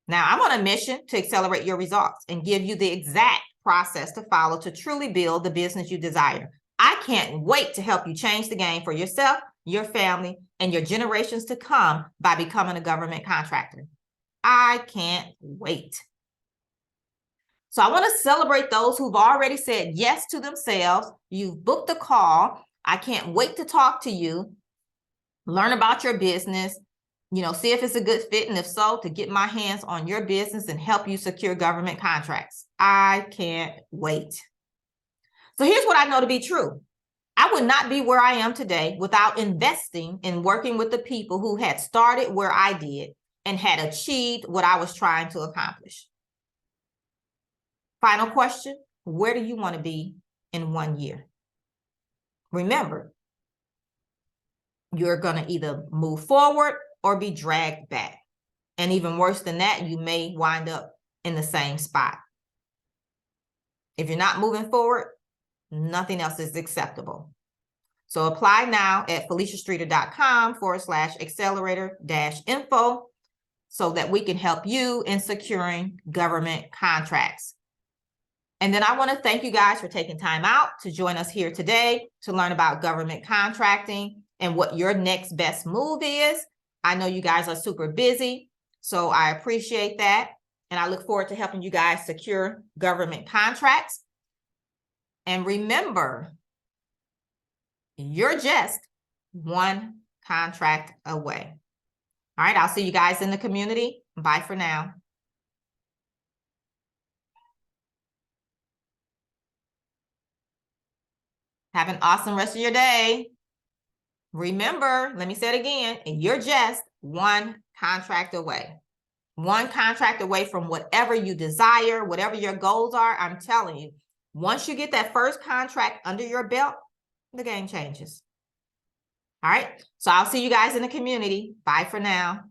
Now, I'm on a mission to accelerate your results and give you the exact process to follow to truly build the business you desire. I can't wait to help you change the game for yourself, your family, and your generations to come by becoming a government contractor. I can't wait. So I want to celebrate those who've already said yes to themselves. You've booked a call. I can't wait to talk to you, learn about your business, see if it's a good fit, and if so, to get my hands on your business and help you secure government contracts. I can't wait. So here's what I know to be true. I would not be where I am today without investing in working with the people who had started where I did and had achieved what I was trying to accomplish. Final question, where do you want to be in 1 year? Remember, you're going to either move forward or be dragged back. And even worse than that, you may wind up in the same spot. If you're not moving forward, nothing else is acceptable. So apply now at FeliciaStreeter.com/accelerator-info so that we can help you in securing government contracts. And then I want to thank you guys for taking time out to join us here today to learn about government contracting and what your next best move is. I know you guys are super busy, so I appreciate that. And I look forward to helping you guys secure government contracts. And remember, you're just one contract away. All right, I'll see you guys in the community. Bye for now. Have an awesome rest of your day. Remember, let me say it again, you're just one contract away. One contract away from whatever you desire, whatever your goals are. I'm telling you, once you get that first contract under your belt, the game changes. All right, so I'll see you guys in the community. Bye for now.